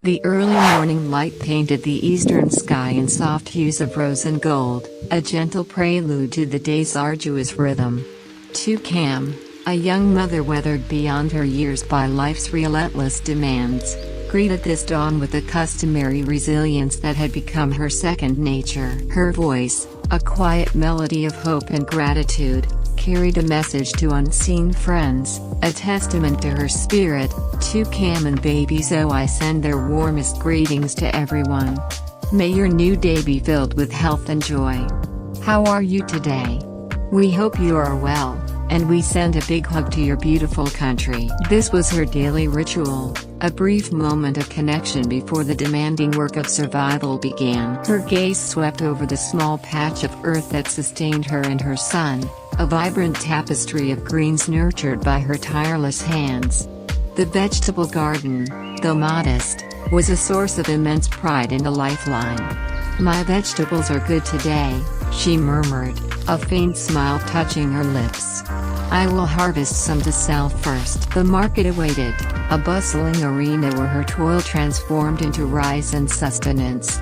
The early morning light painted the eastern sky in soft hues of rose and gold, a gentle prelude to the day's arduous rhythm. Tieu Nu, a young mother weathered beyond her years by life's relentless demands, greeted this dawn with the customary resilience that had become her second nature. Her voice, a quiet melody of hope and gratitude, carried a message to unseen friends, a testament to her spirit. Tieu Nu and baby Zoe send their warmest greetings to everyone. May your new day be filled with health and joy. How are you today? We hope you are well, and we send a big hug to your beautiful country. This was her daily ritual, a brief moment of connection before the demanding work of survival began. Her gaze swept over the small patch of earth that sustained her and her son, a vibrant tapestry of greens nurtured by her tireless hands. The vegetable garden, though modest, was a source of immense pride and a lifeline. "My vegetables are good today," she murmured, a faint smile touching her lips. "I will harvest some to sell first." The market awaited, a bustling arena where her toil transformed into rise and sustenance.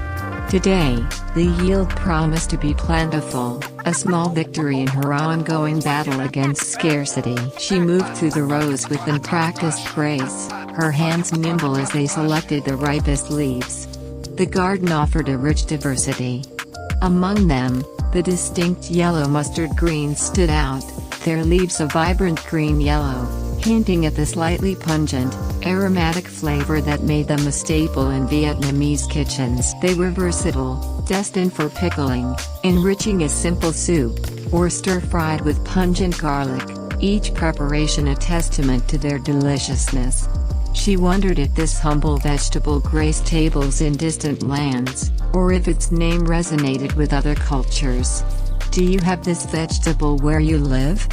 Today, the yield promised to be plentiful, a small victory in her ongoing battle against scarcity. She moved through the rows with unpracticed grace, her hands nimble as they selected the ripest leaves. The garden offered a rich diversity. Among them, the distinct yellow mustard greens stood out, their leaves a vibrant green-yellow, hinting at the slightly pungent, aromatic flavor that made them a staple in Vietnamese kitchens. They were versatile, destined for pickling, enriching a simple soup, or stir-fried with pungent garlic, each preparation a testament to their deliciousness. She wondered if this humble vegetable graced tables in distant lands, or if its name resonated with other cultures. "Do you have this vegetable where you live?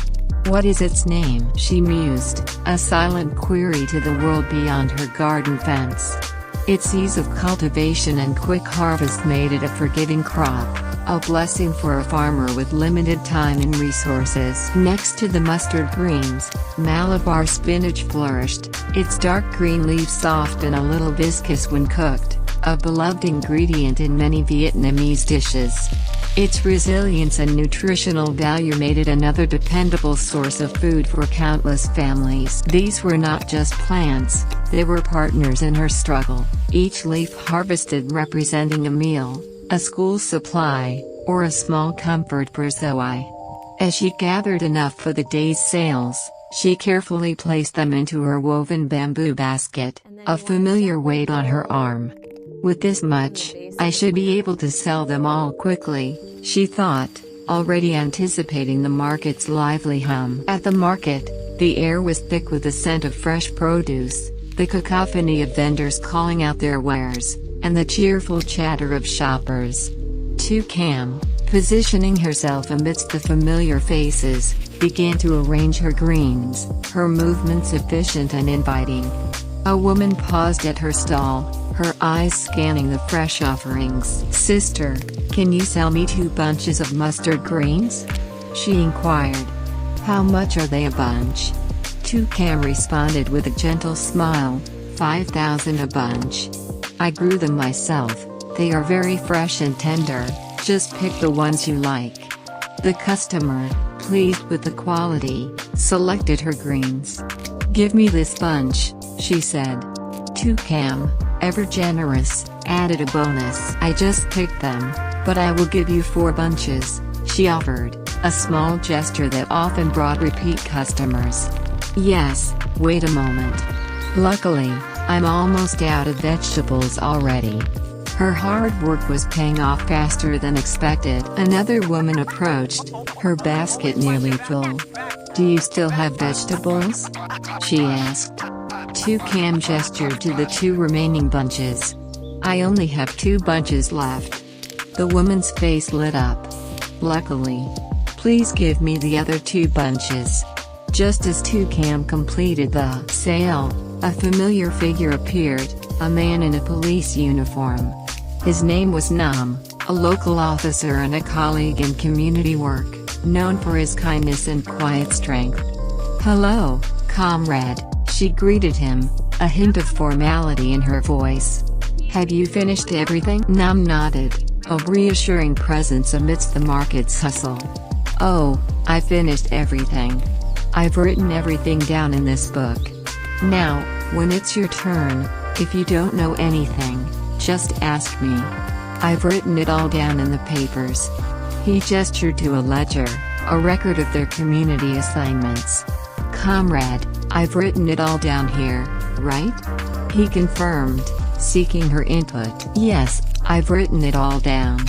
What is its name?" she mused, a silent query to the world beyond her garden fence. Its ease of cultivation and quick harvest made it a forgiving crop, a blessing for a farmer with limited time and resources. Next to the mustard greens, Malabar spinach flourished, its dark green leaves soft and a little viscous when cooked, a beloved ingredient in many Vietnamese dishes. Its resilience and nutritional value made it another dependable source of food for countless families. These were not just plants, they were partners in her struggle, each leaf harvested representing a meal, a school supply, or a small comfort for Zoe. As she gathered enough for the day's sales, she carefully placed them into her woven bamboo basket, a familiar weight on her arm. "With this much, I should be able to sell them all quickly," she thought, already anticipating the market's lively hum. At the market, the air was thick with the scent of fresh produce, the cacophony of vendors calling out their wares, and the cheerful chatter of shoppers. Tieu Nu, positioning herself amidst the familiar faces, began to arrange her greens, her movements efficient and inviting. A woman paused at her stall, her eyes scanning the fresh offerings. "Sister, can you sell me 2 bunches of mustard greens?" she inquired. "How much are they a bunch?" Tieu Nu responded with a gentle smile, 5,000 a bunch. "I grew them myself, they are very fresh and tender, just pick the ones you like." The customer, pleased with the quality, selected her greens. "Give me this bunch," she said. Tieu Nu, ever generous, added a bonus. "I just picked them, but I will give you 4 bunches, she offered, a small gesture that often brought repeat customers. "Yes, wait a moment. Luckily, I'm almost out of vegetables already." Her hard work was paying off faster than expected. Another woman approached, her basket nearly full. "Do you still have vegetables?" she asked. Tieu Nu gestured to the 2 remaining bunches. "I only have 2 bunches left." The woman's face lit up. "Luckily. Please give me the other 2 bunches." Just as Tieu Nu completed the sale, a familiar figure appeared, a man in a police uniform. His name was Nam, a local officer and a colleague in community work, known for his kindness and quiet strength. "Hello, comrade," she greeted him, a hint of formality in her voice. Have you finished everything? Nam nodded, a reassuring presence amidst the market's hustle. Oh, I finished everything. I've written everything down in this book. Now, when it's your turn, if you don't know anything, just ask me. I've written it all down in the papers. He gestured to a ledger, a record of their community assignments. Comrade, I've written it all down here, right? He confirmed, seeking her input. Yes, I've written it all down.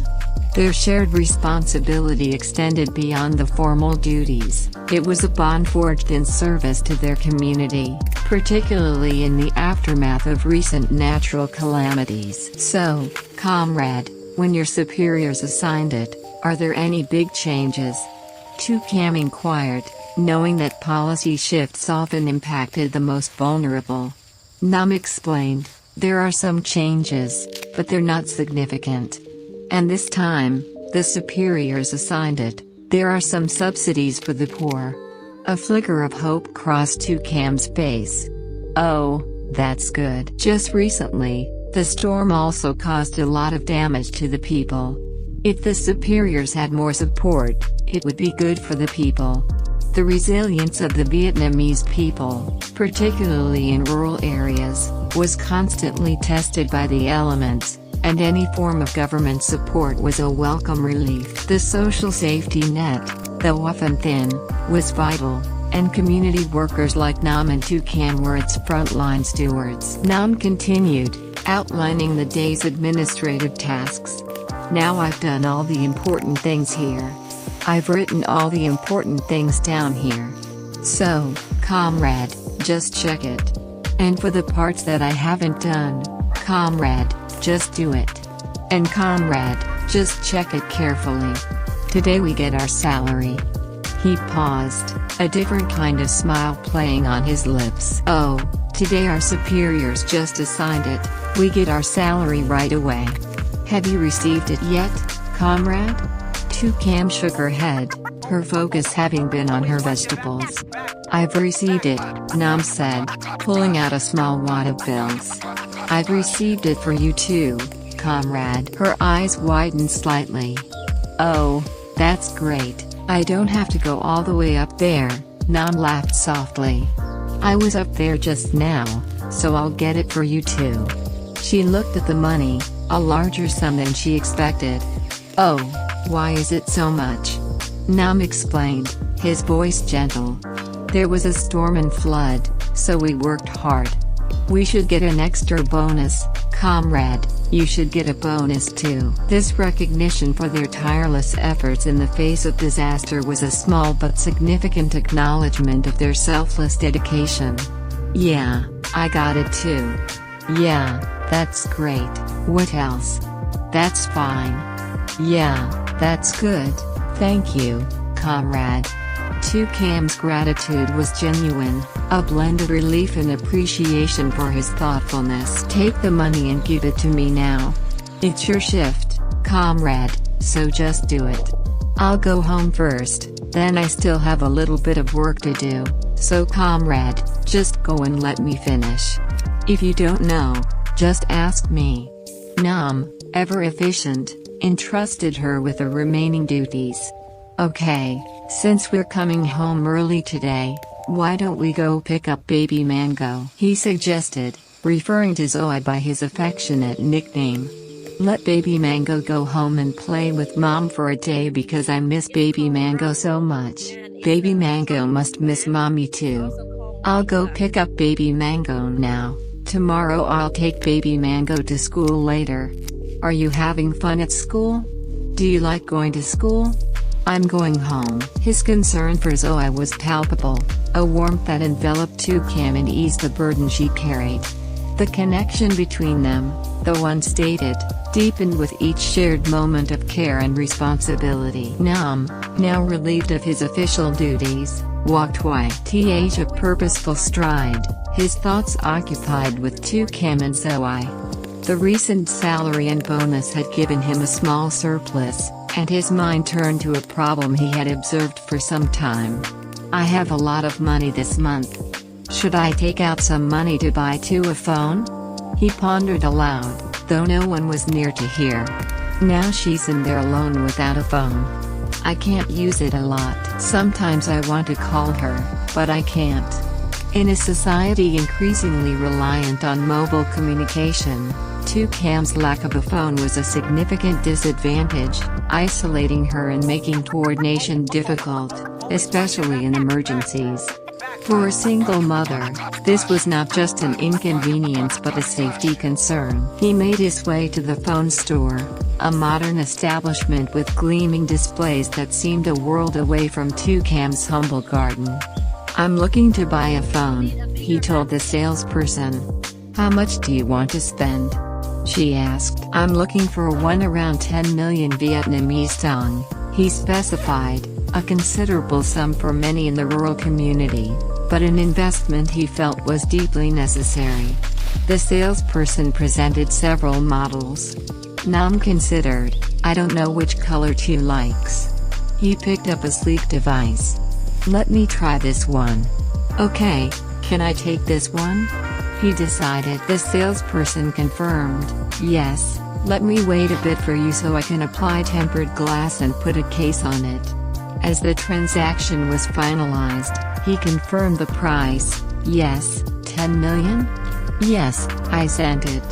Their shared responsibility extended beyond the formal duties. It was a bond forged in service to their community, particularly in the aftermath of recent natural calamities. So, comrade, when your superiors assigned it, are there any big changes? Cam inquired, knowing that policy shifts often impacted the most vulnerable. Nam explained, there are some changes, but they're not significant. And this time, the superiors assigned it, there are some subsidies for the poor. A flicker of hope crossed Cam's face. Oh, that's good. Just recently, the storm also caused a lot of damage to the people. If the superiors had more support, it would be good for the people. The resilience of the Vietnamese people, particularly in rural areas, was constantly tested by the elements, and any form of government support was a welcome relief. The social safety net, though often thin, was vital, and community workers like Nam and Cam were its frontline stewards. Nam continued, outlining the day's administrative tasks. Now I've done all the important things here. I've written all the important things down here. So, comrade, just check it. And for the parts that I haven't done, comrade, just do it. And comrade, just check it carefully. Today we get our salary. He paused, a different kind of smile playing on his lips. Oh, today our superiors just assigned it, we get our salary right away. Have you received it yet, comrade? Cam shook her head, her focus having been on her vegetables. I've received it, Nam said, pulling out a small wad of bills. I've received it for you too, comrade. Her eyes widened slightly. Oh, that's great, I don't have to go all the way up there, Nam laughed softly. I was up there just now, so I'll get it for you too. She looked at the money, a larger sum than she expected. Oh, why is it so much? Nam explained, his voice gentle. There was a storm and flood, so we worked hard. We should get an extra bonus, comrade, you should get a bonus too. This recognition for their tireless efforts in the face of disaster was a small but significant acknowledgement of their selfless dedication. Yeah, I got it too. Yeah, that's great, what else? That's fine. Yeah, that's good, thank you, comrade. Cam's gratitude was genuine, a blend of relief and appreciation for his thoughtfulness. Take the money and give it to me now. It's your shift, comrade, so just do it. I'll go home first, then I still have a little bit of work to do, so comrade, just go and let me finish. If you don't know, just ask me. Nam, ever efficient, entrusted her with the remaining duties. Okay, since we're coming home early today, why don't we go pick up baby Mango? He suggested, referring to Zoe by his affectionate nickname. Let baby Mango go home and play with mom for a day because I miss baby Mango so much. Baby Mango must miss mommy too. I'll go pick up baby Mango now. Tomorrow I'll take baby Mango to school later. Are you having fun at school? Do you like going to school? I'm going home. His concern for Zoe was palpable, a warmth that enveloped Cam and eased the burden she carried. The connection between them, though unstated, deepened with each shared moment of care and responsibility. Nam, now relieved of his official duties, walked with a purposeful stride, his thoughts occupied with Cam and Zoe. The recent salary and bonus had given him a small surplus, and his mind turned to a problem he had observed for some time. I have a lot of money this month. Should I take out some money to buy Tieu a phone? He pondered aloud, though no one was near to hear. Now she's in there alone without a phone. I can't use it a lot. Sometimes I want to call her, but I can't. In a society increasingly reliant on mobile communication, Tieuca's lack of a phone was a significant disadvantage, isolating her and making coordination difficult, especially in emergencies. For a single mother, this was not just an inconvenience but a safety concern. He made his way to the phone store, a modern establishment with gleaming displays that seemed a world away from Tieuca's humble garden. "I'm looking to buy a phone," he told the salesperson. "How much do you want to spend?" she asked. "I'm looking for one around 10 million Vietnamese dong," he specified, a considerable sum for many in the rural community, but an investment he felt was deeply necessary. The salesperson presented several models. Nam considered. "I don't know which color Tieu likes." He picked up a sleek device. "Let me try this one." "Okay, can I take this one?" he decided. The salesperson confirmed. "Yes, let me wait a bit for you so I can apply tempered glass and put a case on it." As the transaction was finalized, he confirmed the price. "Yes, 10 million? Yes, I sent it."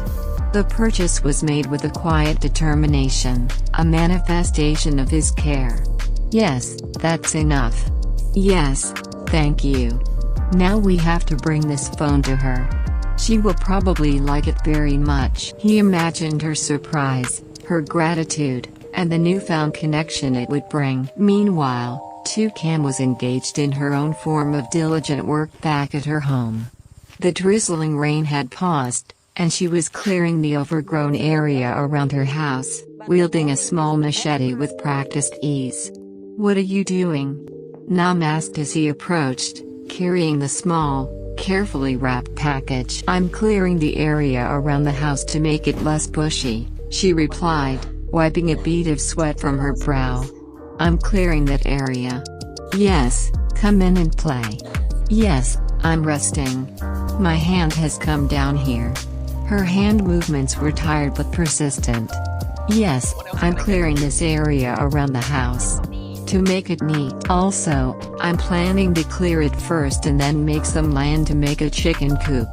The purchase was made with a quiet determination, a manifestation of his care. "Yes, that's enough." "Yes, thank you. Now we have to bring this phone to her. She will probably like it very much." He imagined her surprise, her gratitude, and the newfound connection it would bring. Meanwhile, Tieuca was engaged in her own form of diligent work back at her home. The drizzling rain had paused, and she was clearing the overgrown area around her house, wielding a small machete with practiced ease. "What are you doing?" Nam asked as he approached, carrying the small, carefully wrapped package. "I'm clearing the area around the house to make it less bushy," she replied, wiping a bead of sweat from her brow. "I'm clearing that area." "Yes, come in and play." "Yes, I'm resting. My hand has come down here." Her hand movements were tired but persistent. "Yes, I'm clearing this area around the house to make it neat. Also, I'm planning to clear it first and then make some land to make a chicken coop.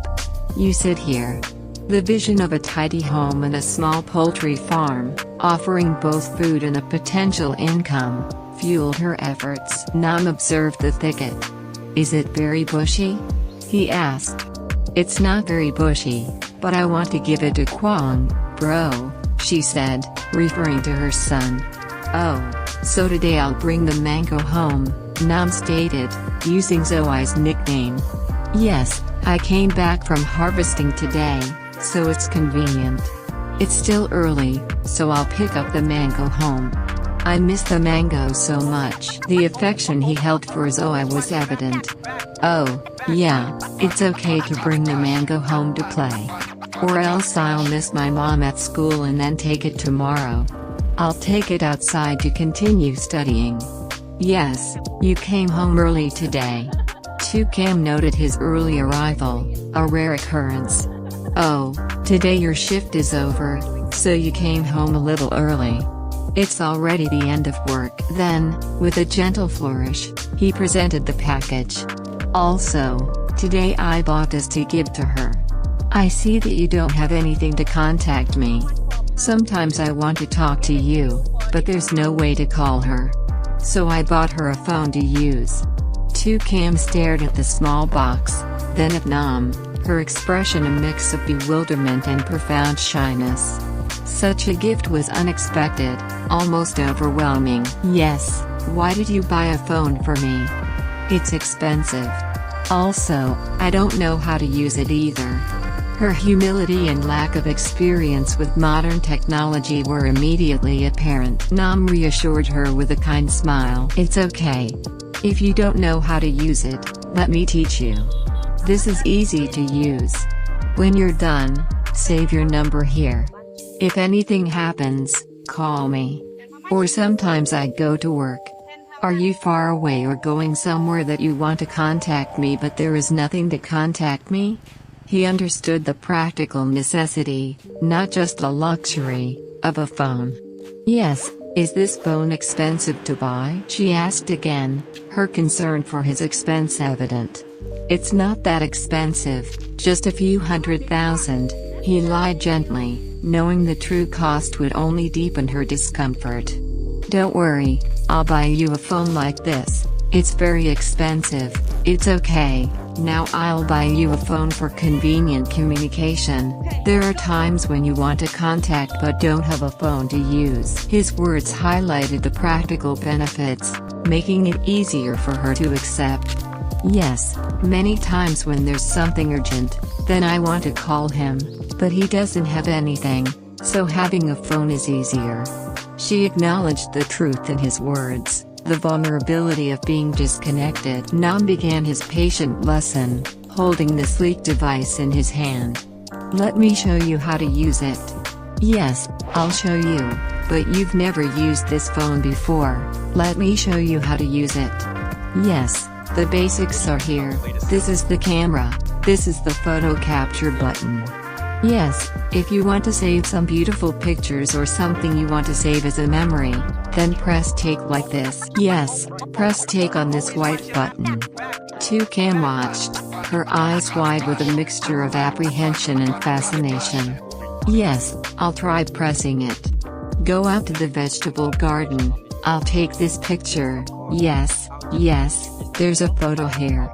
You sit here." The vision of a tidy home and a small poultry farm, offering both food and a potential income, fueled her efforts. Nam observed the thicket. "Is it very bushy?" he asked. "It's not very bushy, but I want to give it a quang, bro," she said, referring to her son. "Oh, so today I'll bring the mango home," Nam stated, using Zoe's nickname. "Yes, I came back from harvesting today, so it's convenient. It's still early, so I'll pick up the mango home. I miss the mango so much." The affection he held for Zoe was evident. "Oh, yeah, it's okay to bring the mango home to play. Or else I'll miss my mom at school and then take it tomorrow. I'll take it outside to continue studying." "Yes, you came home early today." Tieuca noted his early arrival, a rare occurrence. "Oh, today your shift is over, so you came home a little early. It's already the end of work." Then, with a gentle flourish, he presented the package. "Also, today I bought this to give to her. I see that you don't have anything to contact me. Sometimes I want to talk to you, but there's no way to call her. So I bought her a phone to use." Tieuca stared at the small box, then at Nam, her expression a mix of bewilderment and profound shyness. Such a gift was unexpected, almost overwhelming. "Yes, why did you buy a phone for me? It's expensive. Also, I don't know how to use it either." Her humility and lack of experience with modern technology were immediately apparent. Nam reassured her with a kind smile. "It's okay. If you don't know how to use it, let me teach you. This is easy to use. When you're done, save your number here. If anything happens, call me. Or sometimes I go to work. Are you far away or going somewhere that you want to contact me but there is nothing to contact me? He understood the practical necessity, not just the luxury, of a phone. "Yes, is this phone expensive to buy?" she asked again, her concern for his expense evident. "It's not that expensive, just a few $100,000, he lied gently, knowing the true cost would only deepen her discomfort. "Don't worry, I'll buy you a phone like this. It's very expensive, it's okay. Now I'll buy you a phone for convenient communication. There are times when you want to contact but don't have a phone to use." His words highlighted the practical benefits, making it easier for her to accept. "Yes, many times when there's something urgent, then I want to call him, but he doesn't have anything, so having a phone is easier." She acknowledged the truth in his words, the vulnerability of being disconnected. Nam began his patient lesson, holding the sleek device in his hand. "Let me show you how to use it." "Yes, I'll show you, but you've never used this phone before. Let me show you how to use it." "Yes, the basics are here. This is the camera, this is the photo capture button. Yes, if you want to save some beautiful pictures or something you want to save as a memory, then press take like this. Yes, press take on this white button." Cam watched, her eyes wide with a mixture of apprehension and fascination. "Yes, I'll try pressing it." "Go out to the vegetable garden, I'll take this picture." "Yes, yes, there's a photo here."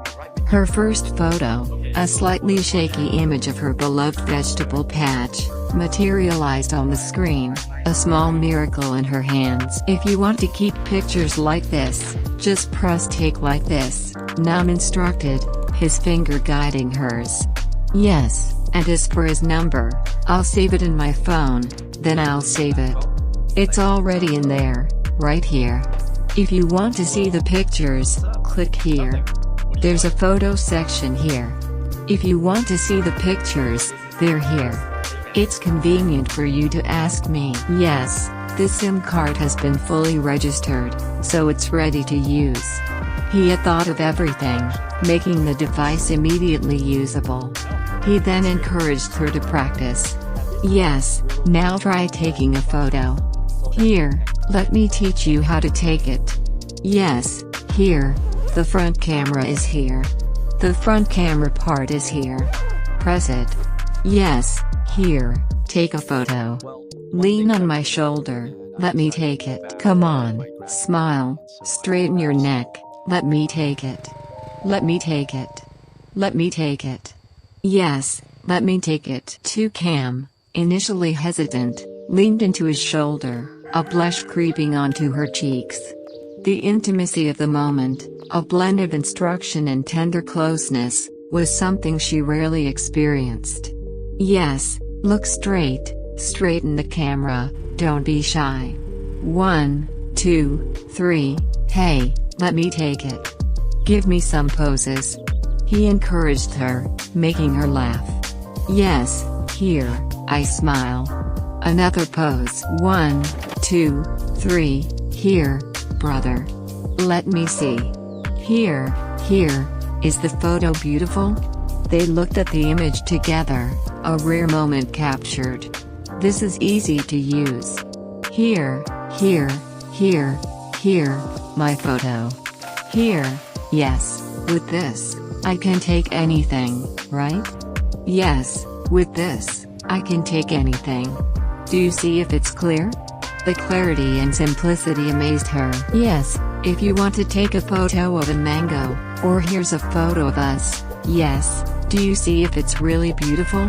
Her first photo, a slightly shaky image of her beloved vegetable patch, materialized on the screen, a small miracle in her hands. "If you want to keep pictures like this, just press take like this," Nam instructed, his finger guiding hers. "Yes, and as for his number, I'll save it in my phone, then I'll save it. It's already in there, right here. If you want to see the pictures, click here. There's a photo section here. If you want to see the pictures, they're here. It's convenient for you to ask me." Yes, this SIM card has been fully registered, so it's ready to use. He had thought of everything, making the device immediately usable. He then encouraged her to practice. "Yes, now try taking a photo. Here, let me teach you how to take it. Yes, here. The front camera is here. The front camera part is here. Press it. Yes, here, take a photo. Lean on my shoulder, let me take it. Come on, smile, straighten your neck, let me take it. Let me take it. Let me take it. Yes, let me take it." Cam, initially hesitant, leaned into his shoulder, a blush creeping onto her cheeks. The intimacy of the moment, a blend of instruction and tender closeness, was something she rarely experienced. "Yes, look straight, straighten the camera, don't be shy. 1, 2, 3, hey, let me take it. Give me some poses." He encouraged her, making her laugh. "Yes, here, I smile. Another pose. 1, 2, 3, here, brother. Let me see. Here, here, is the photo beautiful?" They looked at the image together, a rare moment captured. "This is easy to use. Here, here, here, here, my photo. Here, yes, with this, I can take anything, right? Yes, with this, I can take anything. Do you see if it's clear?" The clarity and simplicity amazed her. "Yes, if you want to take a photo of a mango, or here's a photo of us, yes, do you see if it's really beautiful?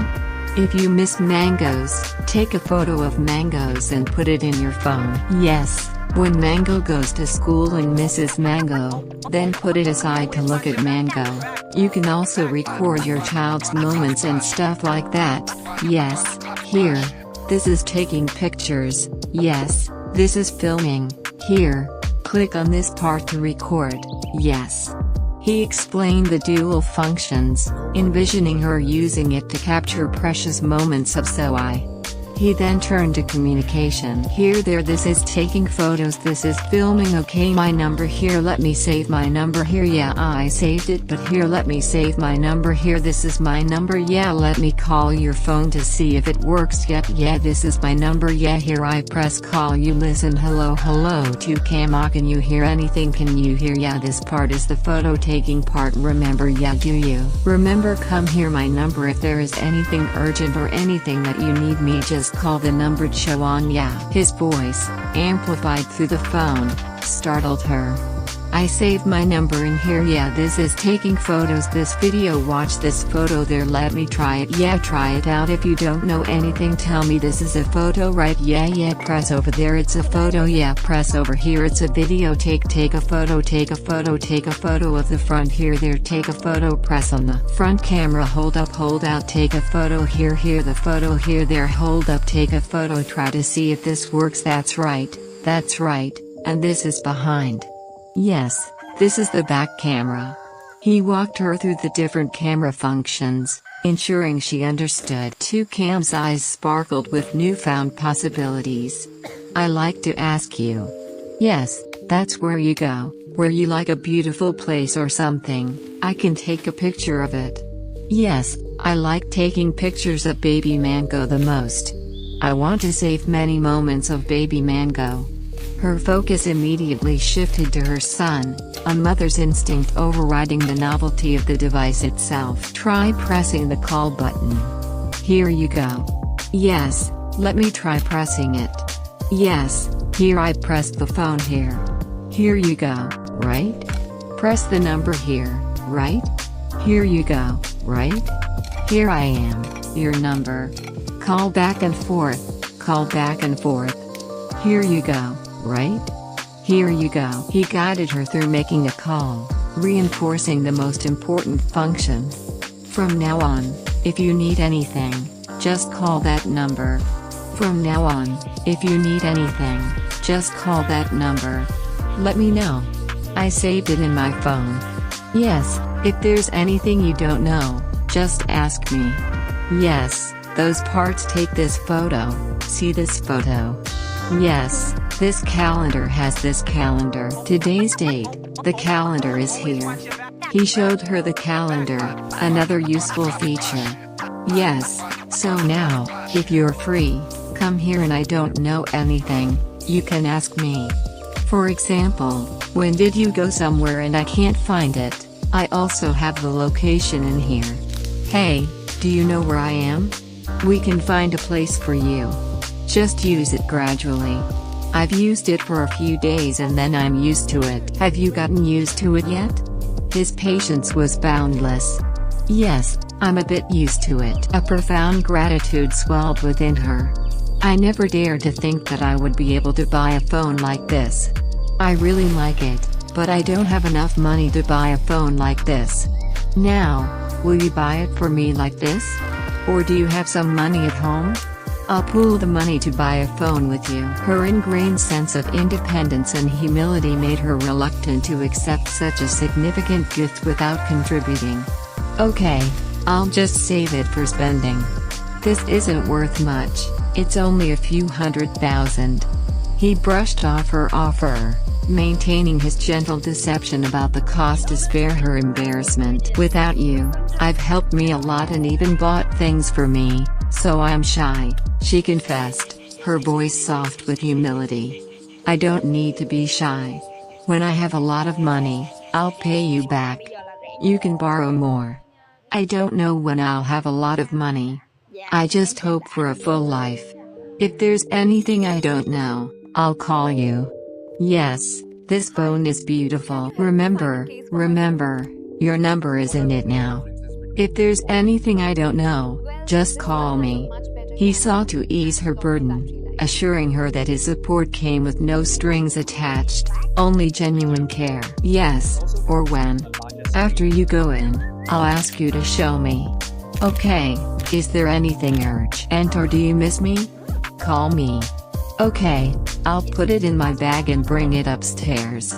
If you miss mangoes, take a photo of mangoes and put it in your phone. Yes, when Mango goes to school and misses Mango, then put it aside to look at Mango. You can also record your child's moments and stuff like that. Yes, here. This is taking pictures. Yes, this is filming. Here, click on this part to record. Yes." He explained the dual functions, envisioning her using it to capture precious moments of SOI. He then turned to communication. Here there, this is taking photos, this is filming. Okay, my number here, let me save my number here. Yeah, I saved it, but here let me save my number here. This is my number. Yeah, let me call your phone to see if it works. Yep, yeah, this is my number. Yeah, here I press call you. Listen, hello to Cam. Can you hear anything? Can you hear? Yeah, this part is the photo taking part. Remember? Yeah, do you remember? Come here, my number. If there is anything urgent or anything that you need me, just call the number show on. Yeah, his voice, amplified through the phone, startled her. I saved my number in here. Yeah, this is taking photos. This video, watch this photo there. Let me try it. Yeah, try it out. If you don't know anything, tell me this is a photo, right? Yeah, press over there, it's a photo. Yeah, press over here, it's a video. Take a photo, take a photo, take a photo of the front here, there, take a photo. Press on the front camera, hold up, hold out, take a photo here, the photo here, there, hold up, take a photo. Try to see if this works. That's right, and this is behind. Yes, this is the back camera. He walked her through the different camera functions, ensuring she understood. Cam's eyes sparkled with newfound possibilities. I like to ask you. Yes, that's where you go, where you like a beautiful place or something, I can take a picture of it. Yes, I like taking pictures of baby Mango the most. I want to save many moments of baby Mango. Her focus immediately shifted to her son, a mother's instinct overriding the novelty of the device itself. Try pressing the call button. Here you go. Yes, let me try pressing it. Yes, here I pressed the phone here. Here you go, right? Press the number here, right? Here you go, right? Here I am, your number. Call back and forth, call back and forth. Here you go. Right? Here you go. He guided her through making a call, reinforcing the most important function. From now on, if you need anything, just call that number. From now on, if you need anything, just call that number. Let me know. I saved it in my phone. Yes, if there's anything you don't know, just ask me. Yes, those parts. Take this photo, see this photo. Yes, this calendar has this calendar. Today's date, the calendar is here. He showed her the calendar, another useful feature. Yes, so now, if you're free, come here and I don't know anything, you can ask me. For example, when did you go somewhere and I can't find it, I also have the location in here. Hey, do you know where I am? We can find a place for you. Just use it gradually. I've used it for a few days and then I'm used to it. Have you gotten used to it yet? His patience was boundless. Yes, I'm a bit used to it. A profound gratitude swelled within her. I never dared to think that I would be able to buy a phone like this. I really like it, but I don't have enough money to buy a phone like this. Now, will you buy it for me like this? Or do you have some money at home? I'll pool the money to buy a phone with you. Her ingrained sense of independence and humility made her reluctant to accept such a significant gift without contributing. Okay, I'll just save it for spending. This isn't worth much, it's only a few $100,000. He brushed off her offer, maintaining his gentle deception about the cost to spare her embarrassment. Without you, I've helped me a lot and even bought things for me, so I'm shy, she confessed, her voice soft with humility. I don't need to be shy. When I have a lot of money, I'll pay you back. You can borrow more. I don't know when I'll have a lot of money. I just hope for a full life. If there's anything I don't know, I'll call you. Yes, this phone is beautiful. Remember, your number is in it now. If there's anything I don't know, just call me. He sought to ease her burden, assuring her that his support came with no strings attached, only genuine care. Yes, or when. After you go in, I'll ask you to show me. Okay, is there anything urgent or do you miss me? Call me. Okay, I'll put it in my bag and bring it upstairs.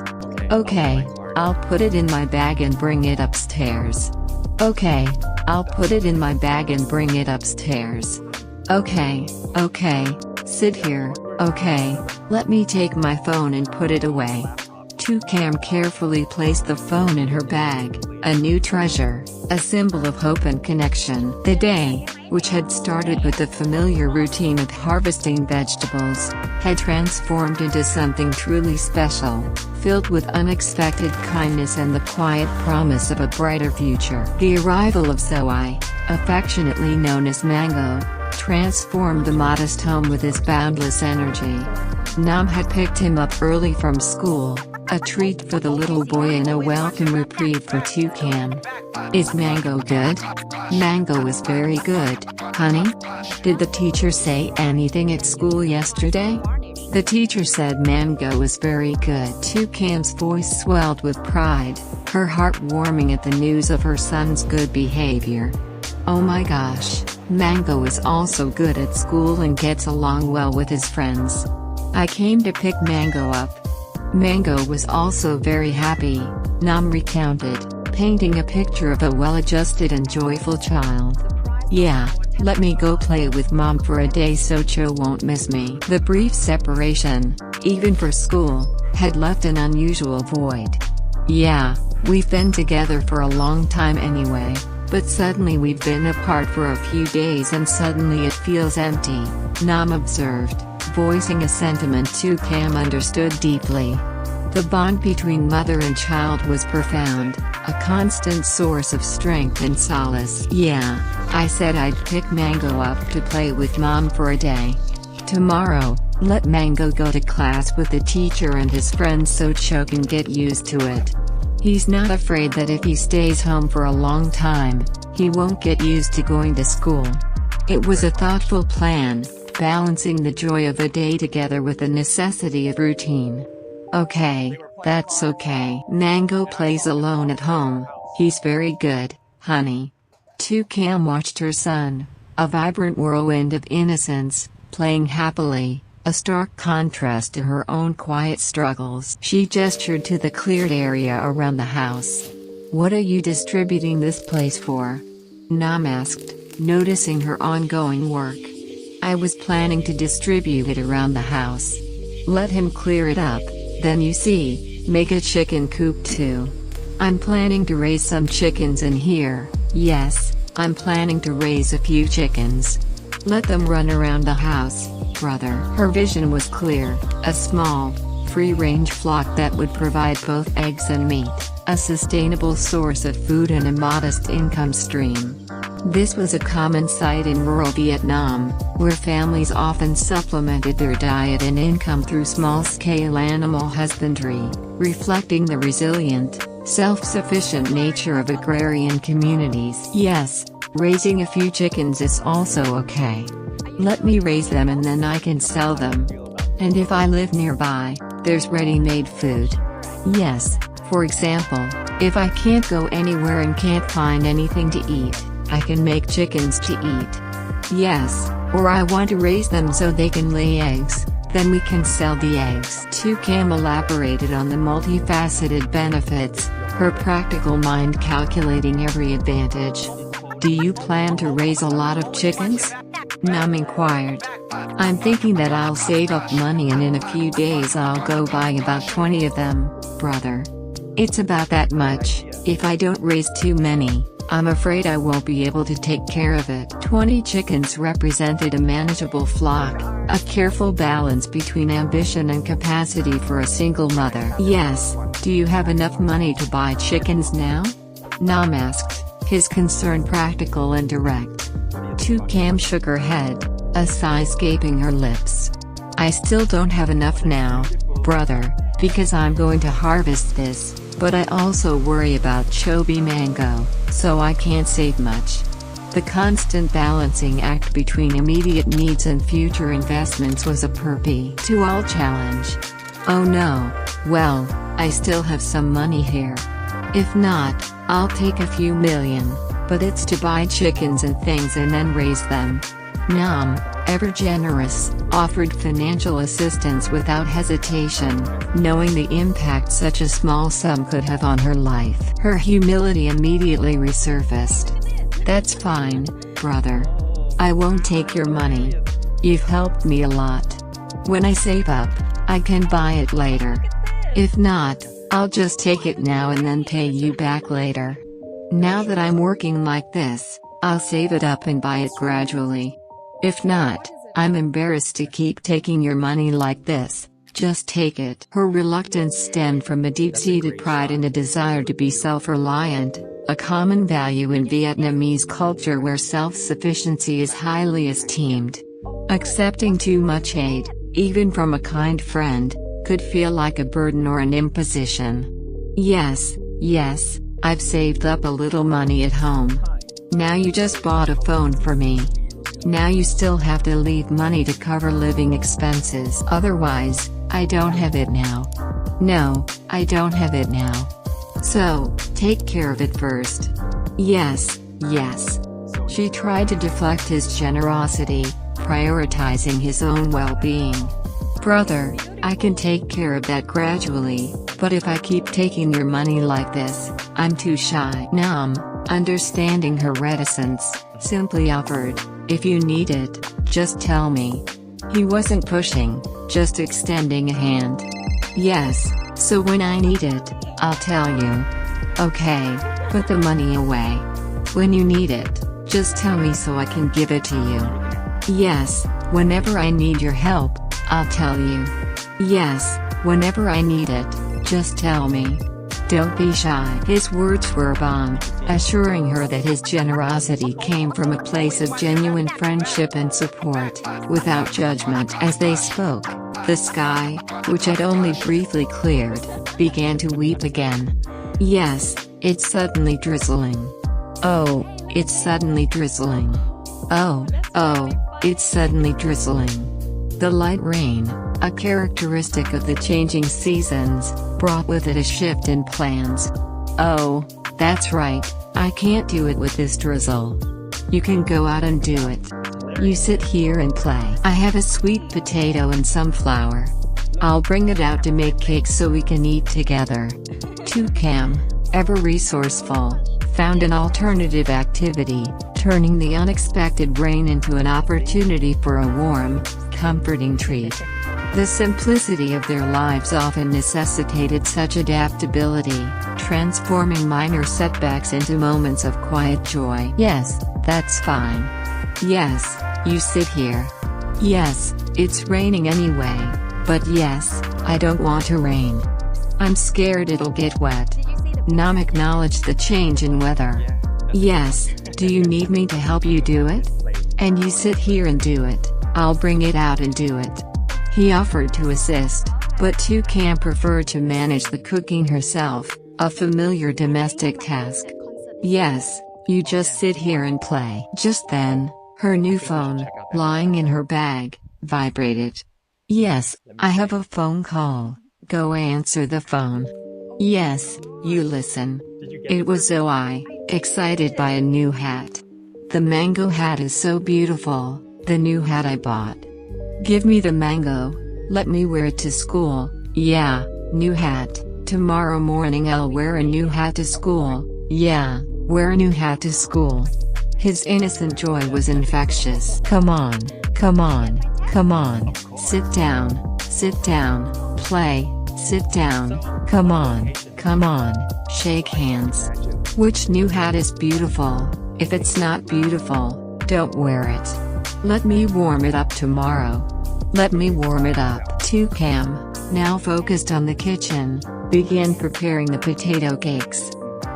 Okay, I'll put it in my bag and bring it upstairs. Okay, I'll put it in my bag and bring it upstairs. Okay, sit here, okay, let me take my phone and put it away. Toucan carefully placed the phone in her bag, a new treasure, a symbol of hope and connection. The day, which had started with the familiar routine of harvesting vegetables, had transformed into something truly special, filled with unexpected kindness and the quiet promise of a brighter future. The arrival of Zoe, affectionately known as Mango, transformed the modest home with his boundless energy. Nam had picked him up early from school, a treat for the little boy and a welcome reprieve for Toucan. Is Mango good? Mango is very good, honey. Did the teacher say anything at school yesterday? The teacher said Mango is very good. Toucan's voice swelled with pride, her heart warming at the news of her son's good behavior. Oh my gosh, Mango is also good at school and gets along well with his friends. I came to pick Mango up. Mango was also very happy, Nam recounted, painting a picture of a well-adjusted and joyful child. Yeah, let me go play with mom for a day so Cho won't miss me. The brief separation, even for school, had left an unusual void. Yeah, we've been together for a long time anyway, but suddenly we've been apart for a few days and suddenly it feels empty, Nam observed, voicing a sentiment Toucan understood deeply. The bond between mother and child was profound, a constant source of strength and solace. Yeah, I said I'd pick Mango up to play with mom for a day. Tomorrow, let Mango go to class with the teacher and his friends so Cho can get used to it. He's not afraid that if he stays home for a long time, he won't get used to going to school. It was a thoughtful plan, balancing the joy of a day together with the necessity of routine. Okay, that's okay. Mango plays alone at home, he's very good, honey. Toucan watched her son, a vibrant whirlwind of innocence, playing happily, a stark contrast to her own quiet struggles. She gestured to the cleared area around the house. What are you distributing this place for? Nam asked, noticing her ongoing work. I was planning to distribute it around the house. Let him clear it up, then you see, make a chicken coop too. I'm planning to raise some chickens in here, yes, I'm planning to raise a few chickens. Let them run around the house, brother. Her vision was clear, a small, free-range flock that would provide both eggs and meat, a sustainable source of food and a modest income stream. This was a common sight in rural Vietnam, where families often supplemented their diet and income through small-scale animal husbandry, reflecting the resilient, self-sufficient nature of agrarian communities. Yes, raising a few chickens is also okay. Let me raise them and then I can sell them. And if I live nearby, there's ready-made food. Yes, for example, if I can't go anywhere and can't find anything to eat, I can make chickens to eat. Yes, or I want to raise them so they can lay eggs, then we can sell the eggs. Toucan elaborated on the multifaceted benefits, her practical mind calculating every advantage. Do you plan to raise a lot of chickens? Nam inquired. I'm thinking that I'll save up money and in a few days I'll go buy about 20 of them, brother. It's about that much. If I don't raise too many, I'm afraid I won't be able to take care of it. 20 chickens represented a manageable flock, a careful balance between ambition and capacity for a single mother. Yes, do you have enough money to buy chickens now? Nam asked, his concern practical and direct. Toucan shook her head, a sigh escaping her lips. I still don't have enough now, brother, because I'm going to harvest this, but I also worry about Chobe Mango, so I can't save much. The constant balancing act between immediate needs and future investments was a perpetual challenge. Oh no, well, I still have some money here. If not, I'll take a few million, but it's to buy chickens and things and then raise them. Nam, ever generous, offered financial assistance without hesitation, knowing the impact such a small sum could have on her life. Her humility immediately resurfaced. That's fine, brother. I won't take your money. You've helped me a lot. When I save up, I can buy it later. If not, I'll just take it now and then pay you back later. Now that I'm working like this, I'll save it up and buy it gradually. If not, I'm embarrassed to keep taking your money like this. Just take it. Her reluctance stemmed from a deep-seated pride and a desire to be self-reliant, a common value in Vietnamese culture where self-sufficiency is highly esteemed. Accepting too much aid, even from a kind friend, could feel like a burden or an imposition. Yes, I've saved up a little money at home. Now you just bought a phone for me. Now you still have to leave money to cover living expenses. Otherwise, I don't have it now. No, I don't have it now. So, take care of it first. Yes. She tried to deflect his generosity, prioritizing his own well-being. Brother, I can take care of that gradually, but if I keep taking your money like this, I'm too shy. Nam, understanding her reticence, simply offered, if you need it, just tell me. He wasn't pushing, just extending a hand. Yes, so when I need it, I'll tell you. Okay, put the money away. When you need it, just tell me so I can give it to you. Yes, whenever I need your help, I'll tell you. Yes, whenever I need it, just tell me. Don't be shy. His words were a balm, assuring her that his generosity came from a place of genuine friendship and support, without judgment. As they spoke, the sky, which had only briefly cleared, began to weep again. Yes, it's suddenly drizzling. Oh, it's suddenly drizzling. Oh, it's suddenly drizzling. The light rain, a characteristic of the changing seasons, brought with it a shift in plans. Oh, that's right, I can't do it with this drizzle. You can go out and do it. You sit here and play. I have a sweet potato and some flour. I'll bring it out to make cakes so we can eat together. Toucan, ever resourceful, found an alternative activity, turning the unexpected rain into an opportunity for a warm, comforting treat. The simplicity of their lives often necessitated such adaptability, transforming minor setbacks into moments of quiet joy. Yes, that's fine. Yes, you sit here. Yes, it's raining anyway, but yes, I don't want to rain. I'm scared it'll get wet. Nam acknowledged the change in weather. Yes, do you need me to help you do it? And you sit here and do it, I'll bring it out and do it. He offered to assist, but Toucan preferred to manage the cooking herself, a familiar domestic task. Yes, you just sit here and play. Just then, her new phone, lying in her bag, vibrated. Yes, I have a phone call. Go answer the phone. Yes, you listen. It was Zoe, excited by a new hat. The mango hat is so beautiful, the new hat I bought. Give me the mango, let me wear it to school. Yeah, new hat. Tomorrow morning I'll wear a new hat to school. Yeah, wear a new hat to school. His innocent joy was infectious. Come on, sit down, play, sit down, come on, shake hands. Which new hat is beautiful? If it's not beautiful, don't wear it. Let me warm it up tomorrow. Let me warm it up. Toucan, now focused on the kitchen, began preparing the potato cakes.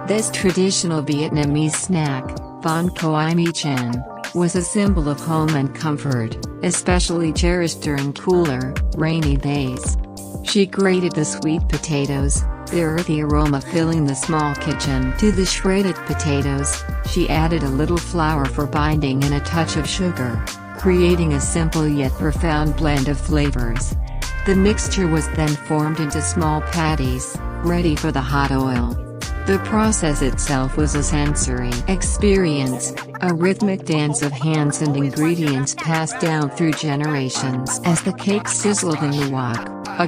This traditional Vietnamese snack, Van Coi Mi Chen, was a symbol of home and comfort, especially cherished during cooler, rainy days. She grated the sweet potatoes, the earthy aroma filling the small kitchen. To the shredded potatoes, she added a little flour for binding and a touch of sugar, creating a simple yet profound blend of flavors. The mixture was then formed into small patties, ready for the hot oil. The process itself was a sensory experience, a rhythmic dance of hands and ingredients passed down through generations. As the cake sizzled in the wok, a